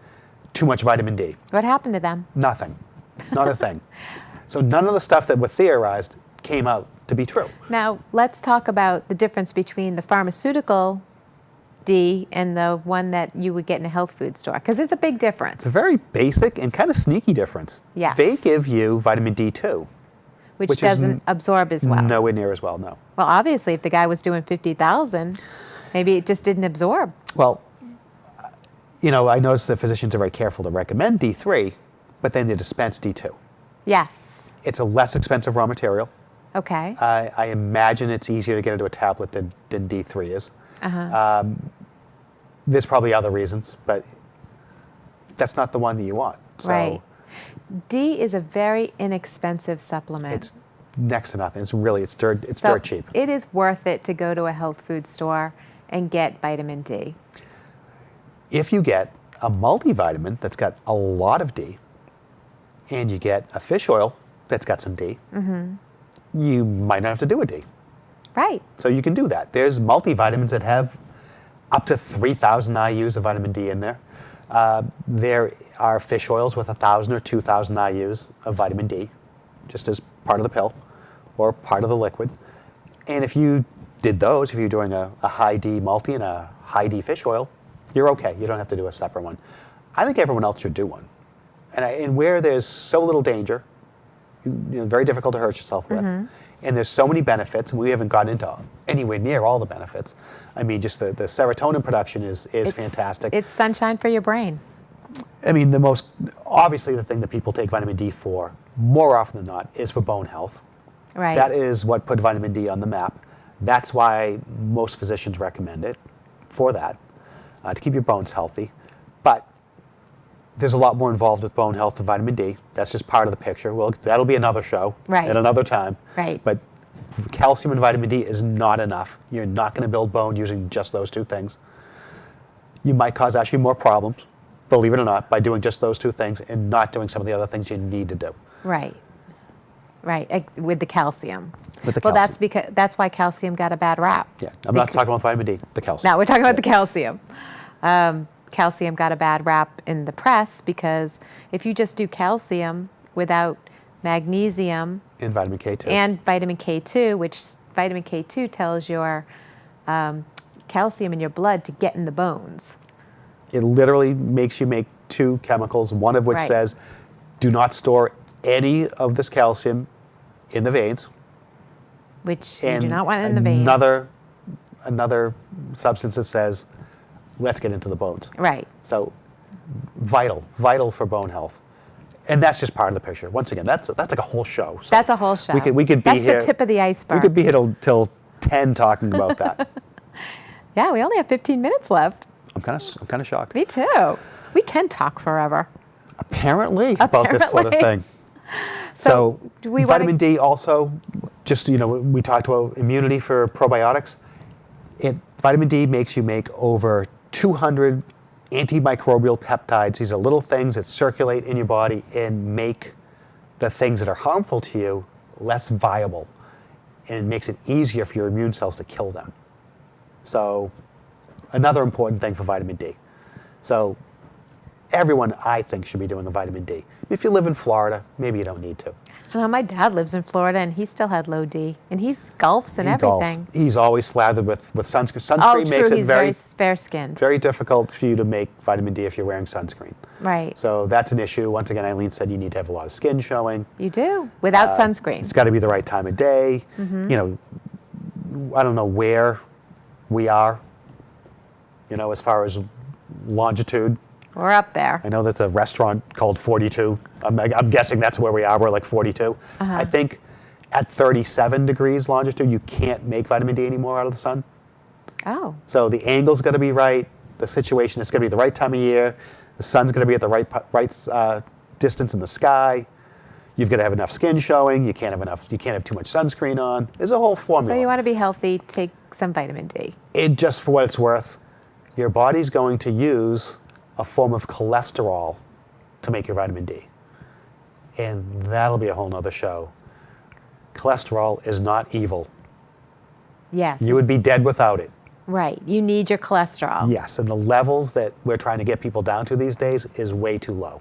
too much vitamin D. What happened to them? Nothing. Not a thing. So none of the stuff that was theorized came out to be true. Now, let's talk about the difference between the pharmaceutical D and the one that you would get in a health food store, because there's a big difference. It's a very basic and kind of sneaky difference. Yes. They give you vitamin D2. which which is doesn't absorb as well. Nowhere near as well, no. Well, obviously, if the guy was doing 50,000, maybe it just didn't absorb. Well, you know, I notice that physicians are very careful to recommend D3, but then they dispense D2. Yes. It's a less expensive raw material. Okay. I imagine it's easier to get into a tablet than D3 is. there's probably other reasons, but that's not the one that you want. So Right. D is a very inexpensive supplement. it's next to nothing. It's dirt cheap. It is worth it to go to a health food store and get vitamin D. If you get a multivitamin that's got a lot of D, and you get a fish oil that's got some D, you might not have to do a D. Right. So you can do that. There's multivitamins that have up to 3,000 IUs of vitamin D in there. There are fish oils with 1,000 or 2,000 IUs of vitamin D, just as part of the pill or part of the liquid. And if you did those, if you're doing a high D multi and a high D fish oil, you're okay. You don't have to do a separate one. I think everyone else should do one. And where there's so little danger, very difficult to hurt yourself with, and there's so many benefits, and we haven't gotten into anywhere near all the benefits. I mean, just the serotonin production is fantastic. It's sunshine for your brain. I mean, obviously the thing that people take vitamin D for more often than not is for bone health. Right. That is what put vitamin D on the map. That's why most physicians recommend it for that, to keep your bones healthy. But there's a lot more involved with bone health than vitamin D. That's just part of the picture. Well, that'll be another show at another time. Right. But calcium and vitamin D is not enough. You're not going to build bone using just those two things. You might cause actually more problems, believe it or not, by doing just those two things and not doing some of the other things you need to do. Right. Right. With the calcium. With the Well, calcium. that's why calcium got a bad rap. Yeah, I'm not talking about vitamin D, the calcium. No, we're talking about the calcium. Calcium got a bad rap in the press because if you just do calcium without magnesium And vitamin K2. and vitamin K2, which vitamin K2 tells your calcium in your blood to get in the bones. It literally makes you make two chemicals, one of which says, do not store any of this calcium in the veins. Which you do not want in the veins. Another substance that says, let's get into the bones. Right. So vital for bone health. And that's just part of the picture. Once again, that's like a whole show. So that's a whole show. We could be here. That's the tip of the iceberg. We could be here till 10 talking about that. Yeah, we only have 15 minutes left. I'm kind of shocked. Me too. We can talk forever. Apparently about this sort of thing. So do we vitamin D also, just, we talked about immunity for probiotics. Vitamin D makes you make over 200 antimicrobial peptides. These are little things that circulate in your body and make the things that are harmful to you less viable. And it makes it easier for your immune cells to kill them. So another important thing for vitamin D. So everyone, I think, should be doing a vitamin D. If you live in Florida, maybe you don't need to. My dad lives in Florida, and he still had low D, and he golfs and He everything. golfs. He's always slathered with sunscreen. Sunscreen Oh, true. makes it He's very fair-skinned. very difficult for you to make vitamin D if you're wearing sunscreen. Right. So that's an issue. Once again, Eileen said you need to have a lot of skin showing. You do, without sunscreen. It's got to be the right time of day. I don't know where we are, as far as longitude. We're up there. I know that's a restaurant called 42. I'm guessing that's where we are. We're like 42. I think at 37 degrees longitude, you can't make vitamin D anymore out of the sun. Oh. So the angle's got to be right. The situation is going to be the right time of year. The sun's going to be at the right distance in the sky. You've got to have enough skin showing. You can't have too much sunscreen on. There's a whole formula. So you want to be healthy, take some vitamin D. Just for what it's worth, your body's going to use a form of cholesterol to make your vitamin D. And that'll be a whole nother show. Cholesterol is not evil. Yes. You would be dead without it. Right. You need your cholesterol. Yes, and the levels that we're trying to get people down to these days is way too low.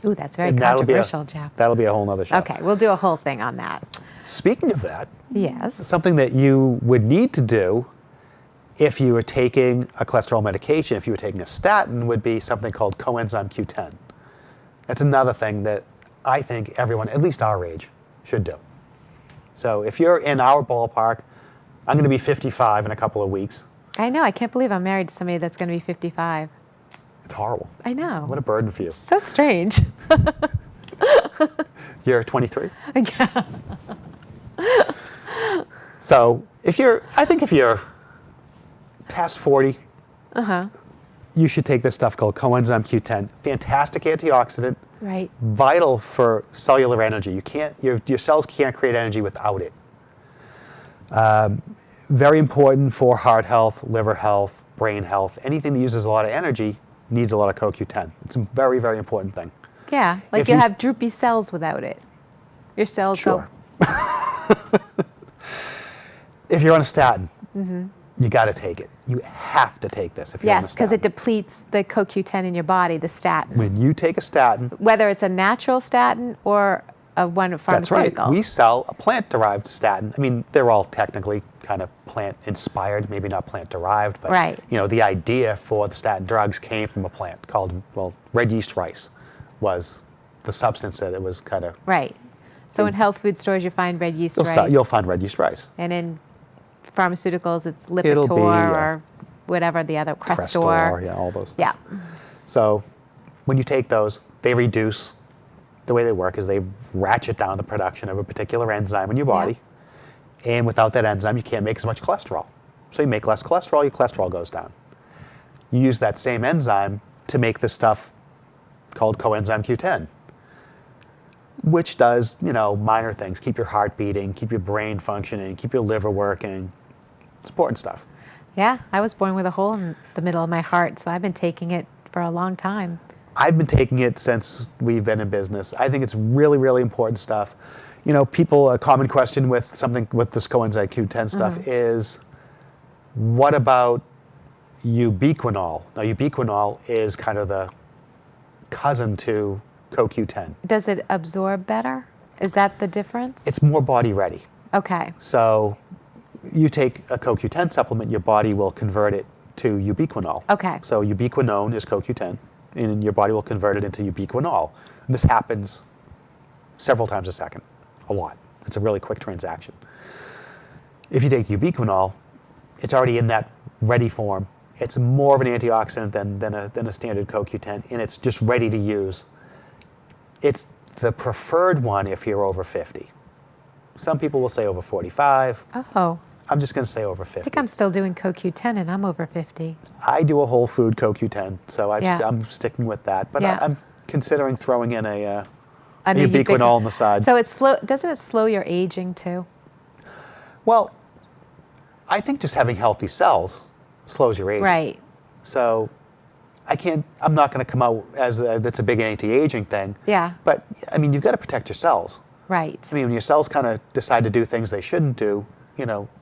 Ooh, that's very And controversial, Jeff. That'll be a whole nother show. Okay, we'll do a whole thing on that. Speaking of that, Yes. something that you would need to do if you were taking a cholesterol medication, if you were taking a statin, would be something called coenzyme Q10. That's another thing that I think everyone, at least our age, should do. So if you're in our ballpark, I'm going to be 55 in a couple of weeks. I know. I can't believe I'm married to somebody that's going to be 55. It's horrible. I know. What a burden for you. So strange. You're 23? Yeah. So if you're past 40, you should take this stuff called coenzyme Q10. Fantastic antioxidant. Right. Vital for cellular energy. Your cells can't create energy without it. Very important for heart health, liver health, brain health. Anything that uses a lot of energy needs a lot of CoQ10. It's a very, very important thing. Yeah, like If you'll you- have droopy cells without it. Your cells Sure. If you're on a statin, you got to take it. You have to take this if you're on a yes, because statin. it depletes the CoQ10 in your body, the statin. When you take a statin, Whether it's a natural statin or one that's pharmaceutical. right. We sell a plant-derived statin. I mean, they're all technically kind of plant-inspired, maybe not plant-derived, but Right. the idea for the statin drugs came from a plant called, red yeast rice was the substance that it was kind of. Right. So in health food stores, you find red yeast rice. You'll find red yeast rice. And in pharmaceuticals, it's It'll Lipitor be, or whatever the other, Crestor. Yeah, all those things. Yeah. So when you take those, they reduce. The way they work is they ratchet down the production of a particular enzyme in your body. And without that enzyme, you can't make as much cholesterol. So you make less cholesterol, your cholesterol goes down. You use that same enzyme to make this stuff called coenzyme Q10, which does, minor things. Keep your heart beating, keep your brain functioning, keep your liver working. It's important stuff. Yeah, I was born with a hole in the middle of my heart, so I've been taking it for a long time. I've been taking it since we've been in business. I think it's really, really important stuff. A common question with this coenzyme Q10 stuff is, what about ubiquinol? Now, ubiquinol is kind of the cousin to CoQ10. Does it absorb better? Is that the difference? It's more body ready. Okay. So you take a CoQ10 supplement, your body will convert it to ubiquinol. Okay. So ubiquinone is CoQ10, and your body will convert it into ubiquinol. And this happens several times a second, a lot. It's a really quick transaction. If you take ubiquinol, it's already in that ready form. It's more of an antioxidant than a standard CoQ10, and it's just ready to use. It's the preferred one if you're over 50. Some people will say over 45. Oh, I'm just going to say over 50. I think I'm still doing CoQ10 and I'm over 50. I do a whole food CoQ10, so Yeah. I'm sticking with that. But Yeah. I'm considering throwing in a new ubiquinol on the side. So doesn't it slow your aging too? Well, I think just having healthy cells slows your aging. Right. So I'm not going to come out as that's a big anti-aging thing. Yeah. But I mean, you've got to protect your cells. Right. I mean, when your cells kind of decide to do things they shouldn't do,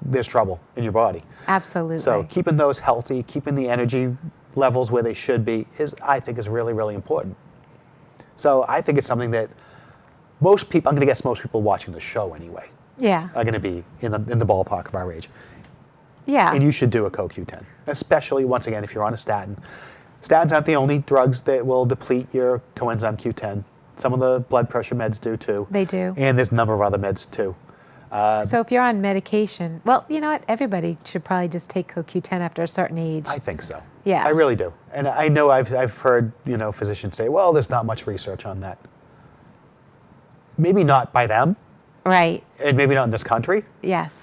there's trouble in your body. Absolutely. So keeping those healthy, keeping the energy levels where they should be I think is really, really important. So I think it's something that most people, I'm going to guess most people watching the show anyway, Yeah. are going to be in the ballpark of our age. Yeah. And you should do a CoQ10, especially, once again, if you're on a statin. Statins aren't the only drugs that will deplete your coenzyme Q10. Some of the blood pressure meds do too. They do. And there's a number of other meds too. So if you're on medication, well, you know what? Everybody should probably just take CoQ10 after a certain age. I think so. Yeah. I really do. And I know I've heard, physicians say, well, there's not much research on that. Maybe not by them, Right. and maybe not in this country. Yes.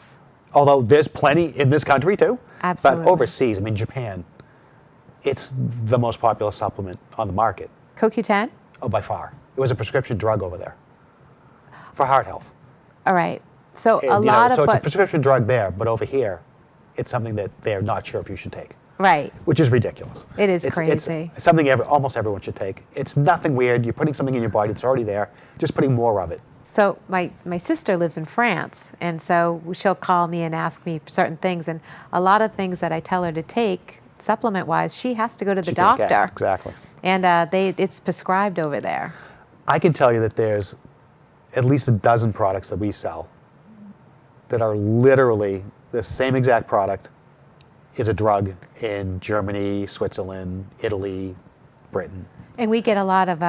Although there's plenty in this country too. Absolutely. But overseas, I mean, Japan, it's the most popular supplement on the market. CoQ10? Oh, by far. It was a prescription drug over there for heart health. All right. So And, a lot of so it's a what, prescription drug there, but over here, it's something that they're not sure if you should take, right. which is ridiculous. It is It's crazy. something almost everyone should take. It's nothing weird. You're putting something in your body that's already there, just putting more of it. So my sister lives in France, and so she'll call me and ask me certain things, and a lot of things that I tell her to take, supplement-wise, she has to go to the She can't get. doctor. Exactly. And it's prescribed over there. I can tell you that there's at least a dozen products that we sell that are literally the same exact product is a drug in Germany, Switzerland, Italy, Britain. And we get a lot of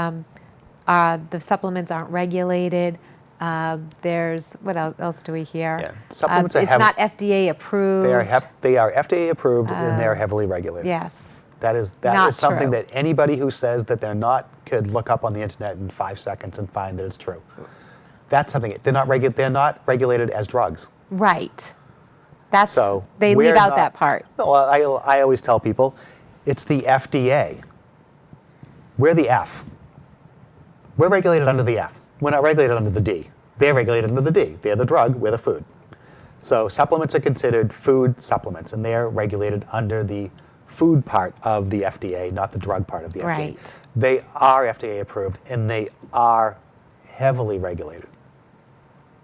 the supplements aren't regulated. There's what else do we hear? Yeah, supplements are it's not FDA approved. They are FDA approved and they are heavily regulated. Yes. That is Not something true. that anybody who says that they're not could look up on the internet in 5 seconds and find that it's true. That's something they're not regulated as drugs. Right. That's So they we're leave out not- that part. No, I always tell people, It's the FDA. We're the F. We're regulated under the F. We're not regulated under the D. They're regulated under the D. They're the drug, we're the food. So supplements are considered food supplements, and they're regulated under the food part of the FDA, not the drug part of the FDA. Right. They are FDA approved, and they are heavily regulated.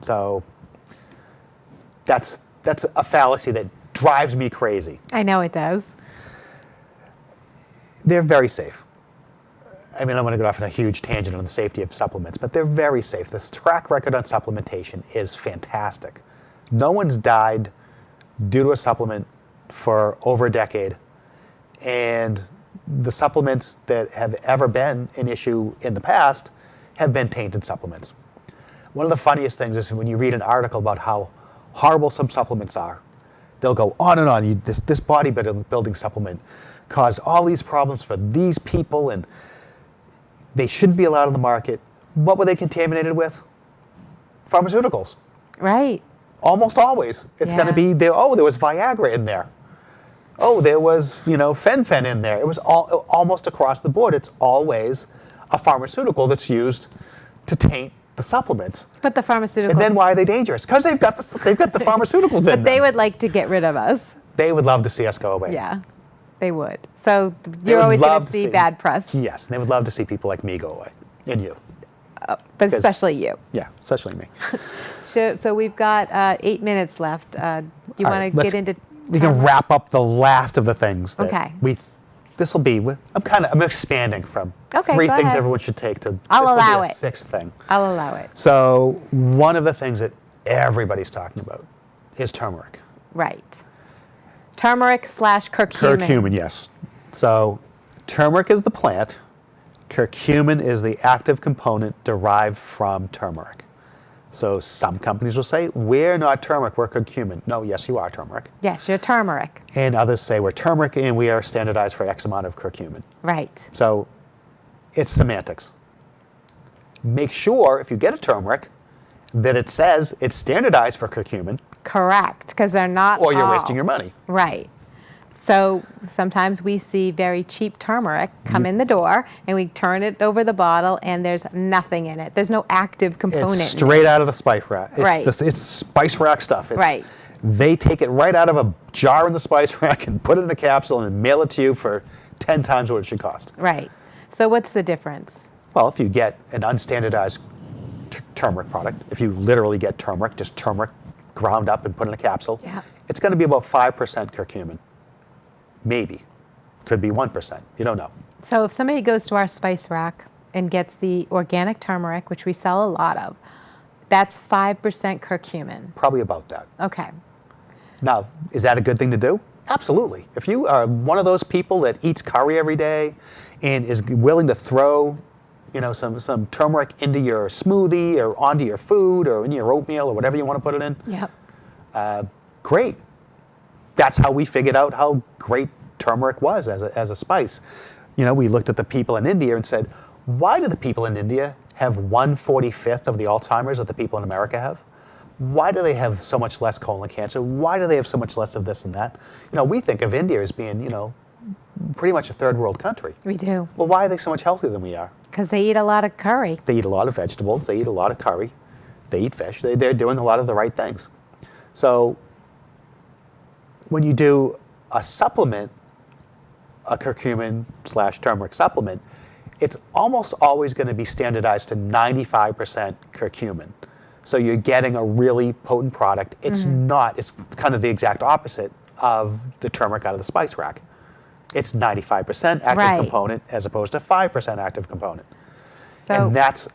So that's a fallacy that drives me crazy. I know it does. They're very safe. I mean, I don't want to go off on a huge tangent on the safety of supplements, but they're very safe. This track record on supplementation is fantastic. No one's died due to a supplement for over a decade, and the supplements that have ever been an issue in the past have been tainted supplements. One of the funniest things is when you read an article about how horrible some supplements are, they'll go on and on. This bodybuilding supplement caused all these problems for these people, and they shouldn't be allowed on the market. What were they contaminated with? Pharmaceuticals. Right. Almost always. It's going to be, there was Viagra in there. Oh, there was, fen in there. It was almost across the board. It's always a pharmaceutical that's used to taint the supplements. But the pharmaceutical. And then why are they dangerous? Because they've got the pharmaceuticals in them. But they would like to get rid of us. They would love to see us go away. Yeah, they would. So you're always going to see bad press. Yes, they would love to see people like me go away. And you. But especially you. Yeah, especially me. So we've got 8 minutes left. You want to get into? We can wrap up the last of the things. Okay. This will be. I'm expanding from Okay, 3 go things ahead. everyone should take to. I'll allow a it. 6th thing. I'll allow it. So one of the things that everybody's talking about is turmeric. Right. Turmeric / curcumin. Curcumin, yes. So turmeric is the plant. Curcumin is the active component derived from turmeric. So some companies will say, we're not turmeric, we're curcumin. No, yes, you are turmeric. Yes, you're turmeric. And others say we're turmeric and we are standardized for X amount of curcumin. Right. So it's semantics. Make sure, if you get a turmeric, that it says it's standardized for curcumin. Correct, because they're not Or you're all. wasting your money. Right. So sometimes we see very cheap turmeric come in the door, and we turn it over the bottle, and there's nothing in it. There's no active component. It's straight out of the spice rack. Right. It's spice rack stuff. Right. They take it right out of a jar in the spice rack and put it in a capsule and mail it to you for 10 times what it should cost. Right. So what's the difference? Well, if you get an unstandardized turmeric product, if you literally get turmeric, just turmeric ground up and put in a capsule, Yeah. it's going to be about 5% curcumin. Maybe. Could be 1%. You don't know. So if somebody goes to our spice rack and gets the organic turmeric, which we sell a lot of, that's 5% curcumin. Probably about that. Okay. Now, is that a good thing to do? Absolutely. If you are one of those people that eats curry every day and is willing to throw, some turmeric into your smoothie or onto your food or in your oatmeal or whatever you want to put it in, Yep. great. That's how we figured out how great turmeric was as a spice. We looked at the people in India and said, why do the people in India have 1/45 of the Alzheimer's that the people in America have? Why do they have so much less colon cancer? Why do they have so much less of this and that? We think of India as being, pretty much a third world country. We do. Well, why are they so much healthier than we are? Because they eat a lot of curry. They eat a lot of vegetables. They eat a lot of curry. They eat fish. They're doing a lot of the right things. So when you do a supplement, a curcumin / turmeric supplement, it's almost always going to be standardized to 95% curcumin. So you're getting a really potent product. It's not, it's kind of the exact opposite of the turmeric out of the spice rack. It's 95% active component as opposed to 5% active component. So, And that's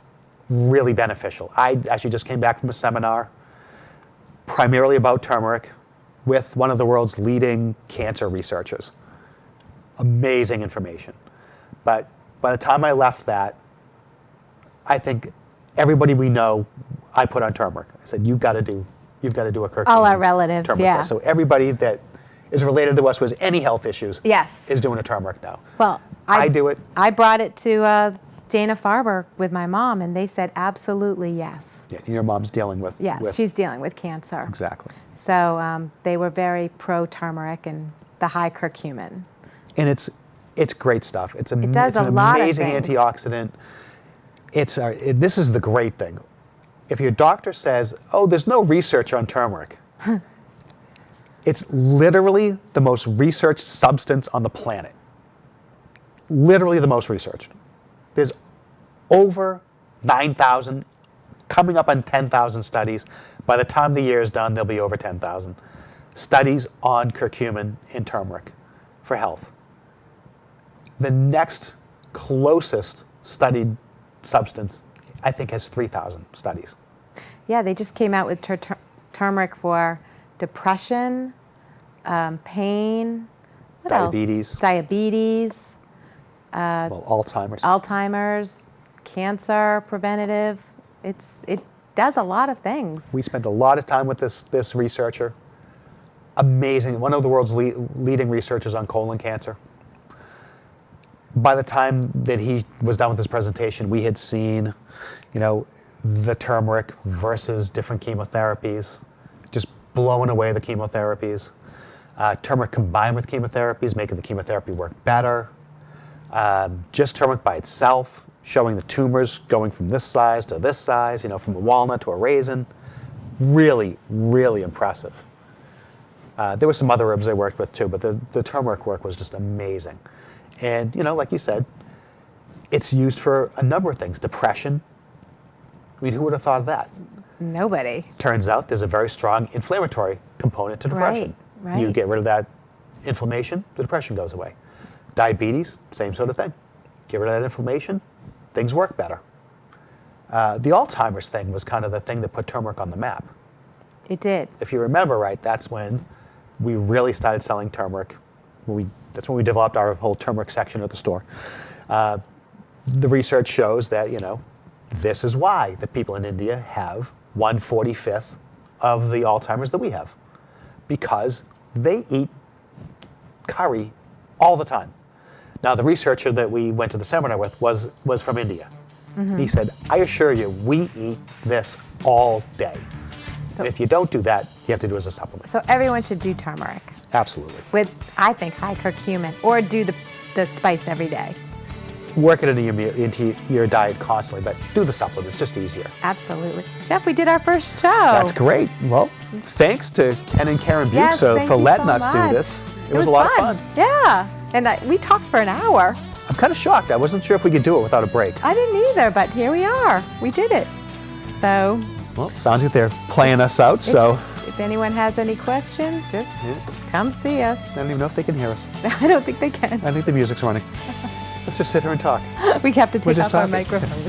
really beneficial. I actually just came back from a seminar primarily about turmeric with one of the world's leading cancer researchers. Amazing information. But by the time I left that, I think everybody we know, I put on turmeric. I said, you've got to do a curcumin. all our relatives, turmeric. yeah. So everybody that is related to us with any health issues Yes. is doing a turmeric now. Well, I do it. I brought it to Dana-Farber with my mom, and they said absolutely yes. Yeah, your mom's dealing with. Yes, with, she's dealing with cancer. Exactly. So they were very pro-turmeric and the high curcumin. And it's It's great stuff. It's an does a lot of amazing things. antioxidant. This is the great thing. If your doctor says, oh, there's no research on turmeric, it's literally the most researched substance on the planet. Literally the most researched. There's over 9,000, coming up on 10,000 studies. By the time the year is done, there'll be over 10,000 studies on curcumin and turmeric for health. The next closest studied substance, I think, has 3,000 studies. Yeah, they just came out with turmeric for depression, pain, what Diabetes. else? Diabetes. Well, Alzheimer's. Alzheimer's, cancer preventative. It does a lot of things. We spent a lot of time with this researcher. Amazing. One of the world's leading researchers on colon cancer. By the time that he was done with his presentation, we had seen, the turmeric versus different chemotherapies, just blowing away the chemotherapies. Turmeric combined with chemotherapies, making the chemotherapy work better. Just turmeric by itself, showing the tumors going from this size to this size, from a walnut to a raisin. Really, really impressive. There were some other herbs they worked with too, but the turmeric work was just amazing. And, like you said, it's used for a number of things. Depression. I mean, who would have thought of that? Nobody. Turns out there's a very strong inflammatory component to depression. Right. You get rid of that inflammation, the depression goes away. Diabetes, same sort of thing. Get rid of that inflammation, things work better. The Alzheimer's thing was kind of the thing that put turmeric on the map. It did. If you remember right, that's when we really started selling turmeric. That's when we developed our whole turmeric section at the store. The research shows that, this is why the people in India have 1/45th of the Alzheimer's that we have. Because they eat curry all the time. Now, the researcher that we went to the seminar with was from India. Mm-hmm. He said, I assure you, we eat this all day. So if you don't do that, you have to do it as a supplement. So everyone should do turmeric. Absolutely. With, I think, high curcumin, or do the spice every day. Work it into your diet constantly, but do the supplements, just easier. Absolutely. Jeff, we did our first show. That's great. Well, thanks to Ken and Karen Buxo for letting us do this. It was a lot of fun. Yeah, and we talked for an hour. I'm kind of shocked. I wasn't sure if we could do it without a break. I didn't either, but here we are. We did it. So. Well, sounds like they're playing us out, If anyone has any questions, just come see us. I don't even know if they can hear us. I don't think they can. I think the music's running. Let's just sit here and talk. We have to take off our microphones.